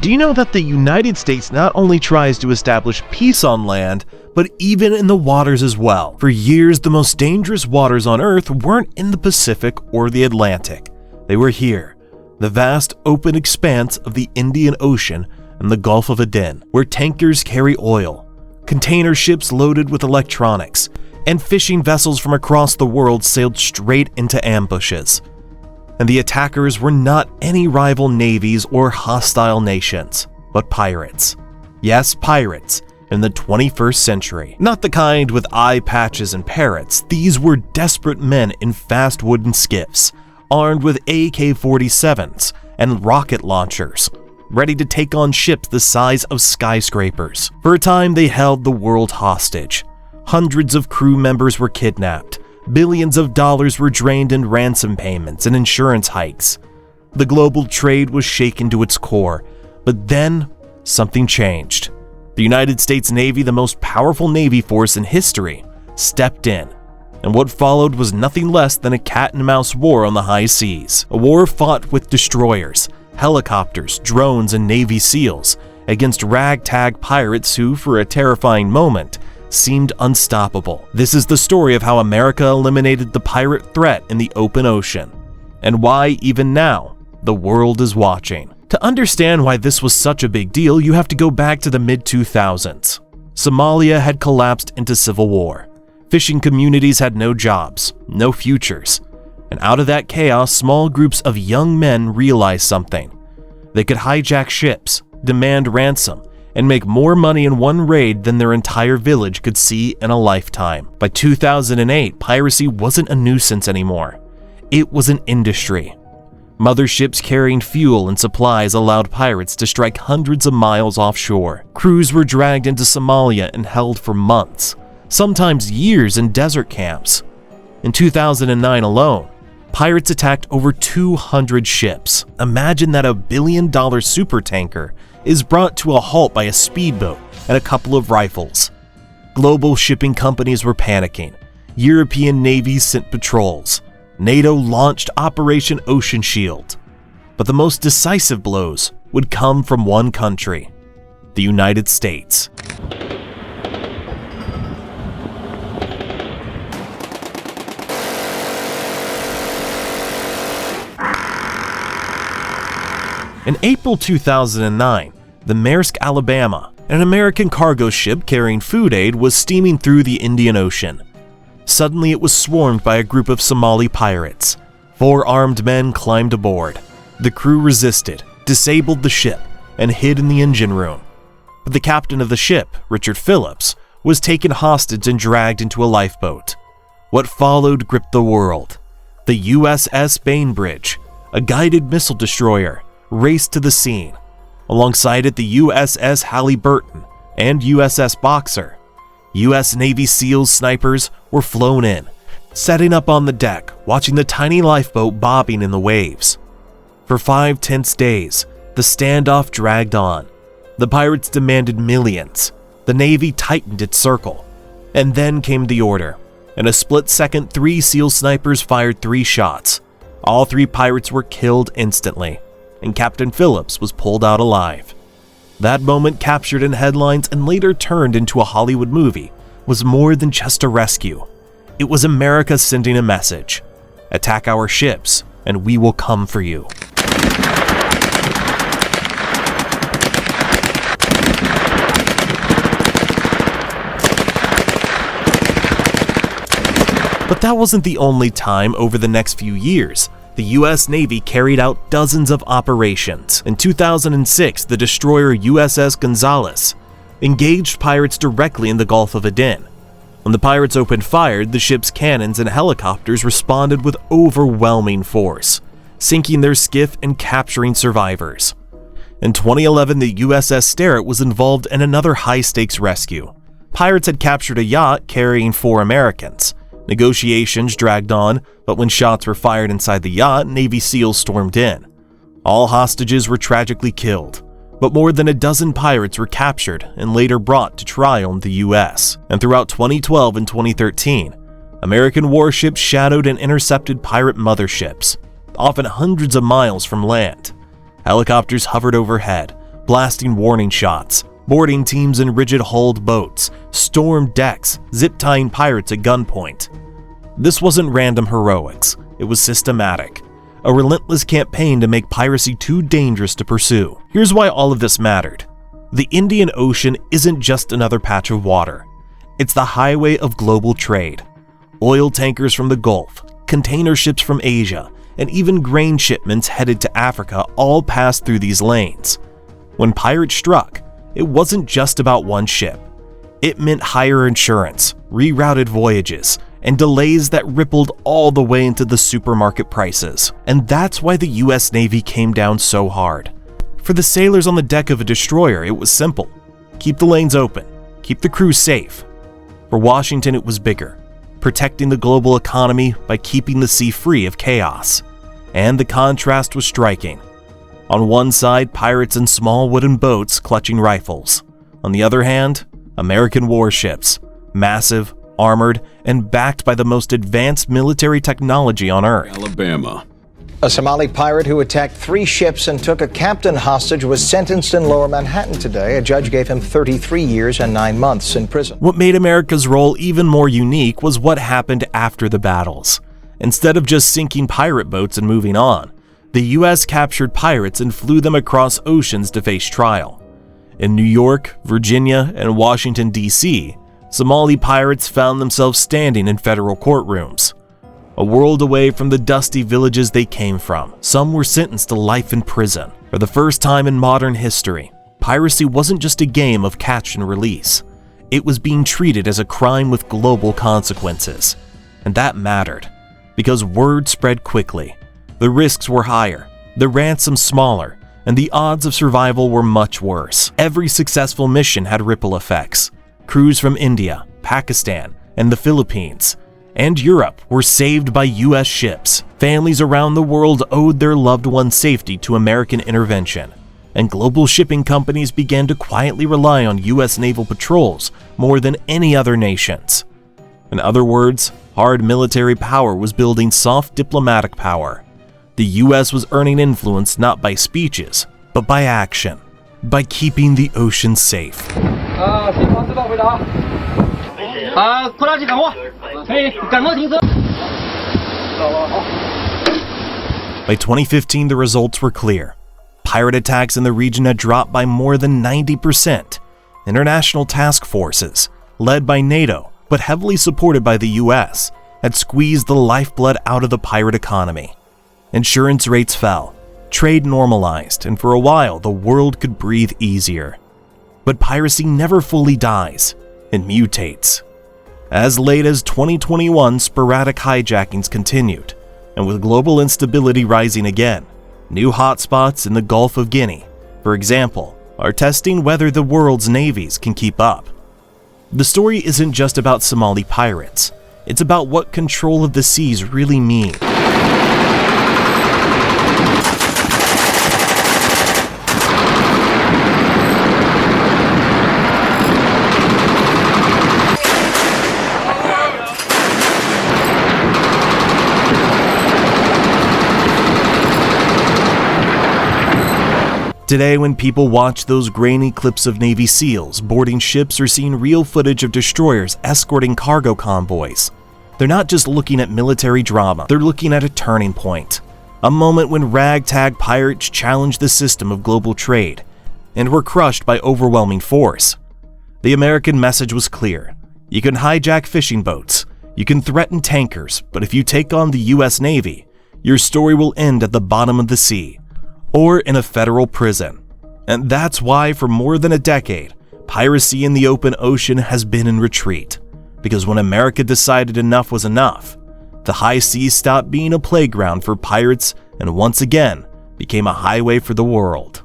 Do you know that the United States not only tries to establish peace on land, but even in the waters as well? For years, the most dangerous waters on Earth weren't in the Pacific or the Atlantic. They were here, the vast open expanse of the Indian Ocean and the Gulf of Aden, where tankers carry oil, container ships loaded with electronics, and fishing vessels from across the world sailed straight into ambushes. And the attackers were not any rival navies or hostile nations, but pirates. Yes, pirates in the 21st century. Not the kind with eye patches and parrots. These were desperate men in fast wooden skiffs, armed with AK-47s and rocket launchers, ready to take on ships the size of skyscrapers. For a time, they held the world hostage. Hundreds of crew members were kidnapped. Billions of dollars were drained in ransom payments and insurance hikes. The global trade was shaken to its core, but then something changed. The United States Navy, the most powerful Navy force in history, stepped in, and what followed was nothing less than a cat-and-mouse war on the high seas. A war fought with destroyers, helicopters, drones, and Navy SEALs against ragtag pirates who, for a terrifying moment, seemed unstoppable. This is the story of how America eliminated the pirate threat in the open ocean, and why, even now, the world is watching. To understand why this was such a big deal, you have to go back to the mid-2000s. Somalia had collapsed into civil war. Fishing communities had no jobs, no futures. And out of that chaos, small groups of young men realized something. They could hijack ships, demand ransom, and make more money in one raid than their entire village could see in a lifetime. By 2008, piracy wasn't a nuisance anymore. It was an industry. Motherships carrying fuel and supplies allowed pirates to strike hundreds of miles offshore. Crews were dragged into Somalia and held for months, sometimes years, in desert camps. In 2009 alone, pirates attacked over 200 ships. Imagine that a billion-dollar supertanker is brought to a halt by a speedboat and a couple of rifles. Global shipping companies were panicking. European navies sent patrols. NATO launched Operation Ocean Shield. But the most decisive blows would come from one country, the United States. In April 2009, the Maersk Alabama, an American cargo ship carrying food aid, was steaming through the Indian Ocean. Suddenly, it was swarmed by a group of Somali pirates. 4 armed men climbed aboard. The crew resisted, disabled the ship, and hid in the engine room. But the captain of the ship, Richard Phillips, was taken hostage and dragged into a lifeboat. What followed gripped the world. The USS Bainbridge, a guided missile destroyer, raced to the scene. Alongside it, the USS Halliburton and USS Boxer. U.S. Navy SEALs snipers were flown in, setting up on the deck, watching the tiny lifeboat bobbing in the waves. For 5 tense days, the standoff dragged on. The pirates demanded millions. The Navy tightened its circle. And then came the order. In a split second, 3 SEAL snipers fired 3 shots. All 3 pirates were killed instantly, and Captain Phillips was pulled out alive. That moment, captured in headlines and later turned into a Hollywood movie, was more than just a rescue. It was America sending a message. Attack our ships, and we will come for you. But that wasn't the only time. Over the next few years, the U.S. Navy carried out dozens of operations. In 2006, the destroyer USS Gonzales engaged pirates directly in the Gulf of Aden. When the pirates opened fire, the ship's cannons and helicopters responded with overwhelming force, sinking their skiff and capturing survivors. In 2011, the USS Sterett was involved in another high-stakes rescue. Pirates had captured a yacht carrying 4 Americans. Negotiations dragged on, but when shots were fired inside the yacht, Navy SEALs stormed in. All hostages were tragically killed, but more than a dozen pirates were captured and later brought to trial in the U.S. And throughout 2012 and 2013, American warships shadowed and intercepted pirate motherships, often hundreds of miles from land. Helicopters hovered overhead, blasting warning shots, boarding teams in rigid-hulled boats, stormed decks, zip-tying pirates at gunpoint. This wasn't random heroics, it was systematic. A relentless campaign to make piracy too dangerous to pursue. Here's why all of this mattered. The Indian Ocean isn't just another patch of water. It's the highway of global trade. Oil tankers from the Gulf, container ships from Asia, and even grain shipments headed to Africa all passed through these lanes. When pirates struck, it wasn't just about one ship. It meant higher insurance, rerouted voyages, and delays that rippled all the way into the supermarket prices. And that's why the US Navy came down so hard. For the sailors on the deck of a destroyer, it was simple. Keep the lanes open, keep the crew safe. For Washington, it was bigger, protecting the global economy by keeping the sea free of chaos. And the contrast was striking. On one side, pirates in small wooden boats clutching rifles. On the other hand, American warships, massive, armored, and backed by the most advanced military technology on Earth. Alabama. A Somali pirate who attacked 3 ships and took a captain hostage was sentenced in Lower Manhattan today. A judge gave him 33 years and 9 months in prison. What made America's role even more unique was what happened after the battles. Instead of just sinking pirate boats and moving on, the US captured pirates and flew them across oceans to face trial. In New York, Virginia, and Washington, D.C., Somali pirates found themselves standing in federal courtrooms. A world away from the dusty villages they came from, some were sentenced to life in prison. For the first time in modern history, piracy wasn't just a game of catch and release. It was being treated as a crime with global consequences. And that mattered, because word spread quickly. The risks were higher, the ransom smaller, and the odds of survival were much worse. Every successful mission had ripple effects. Crews from India, Pakistan, and the Philippines, and Europe were saved by US ships. Families around the world owed their loved ones' safety to American intervention, and global shipping companies began to quietly rely on US naval patrols more than any other nations. In other words, hard military power was building soft diplomatic power. The US was earning influence not by speeches, but by action, by keeping the ocean safe. By 2015, the results were clear. Pirate attacks in the region had dropped by more than 90%. International task forces, led by NATO but heavily supported by the US, had squeezed the lifeblood out of the pirate economy. Insurance rates fell, trade normalized, and for a while the world could breathe easier. But piracy never fully dies, it mutates. As late as 2021, sporadic hijackings continued, and with global instability rising again, new hotspots in the Gulf of Guinea, for example, are testing whether the world's navies can keep up. The story isn't just about Somali pirates, it's about what control of the seas really means. Today, when people watch those grainy clips of Navy SEALs boarding ships or seeing real footage of destroyers escorting cargo convoys, they're not just looking at military drama, they're looking at a turning point. A moment when ragtag pirates challenged the system of global trade and were crushed by overwhelming force. The American message was clear. You can hijack fishing boats, you can threaten tankers, but if you take on the US Navy, your story will end at the bottom of the sea, or in a federal prison. And that's why for more than a decade, piracy in the open ocean has been in retreat. Because when America decided enough was enough, the high seas stopped being a playground for pirates and once again became a highway for the world.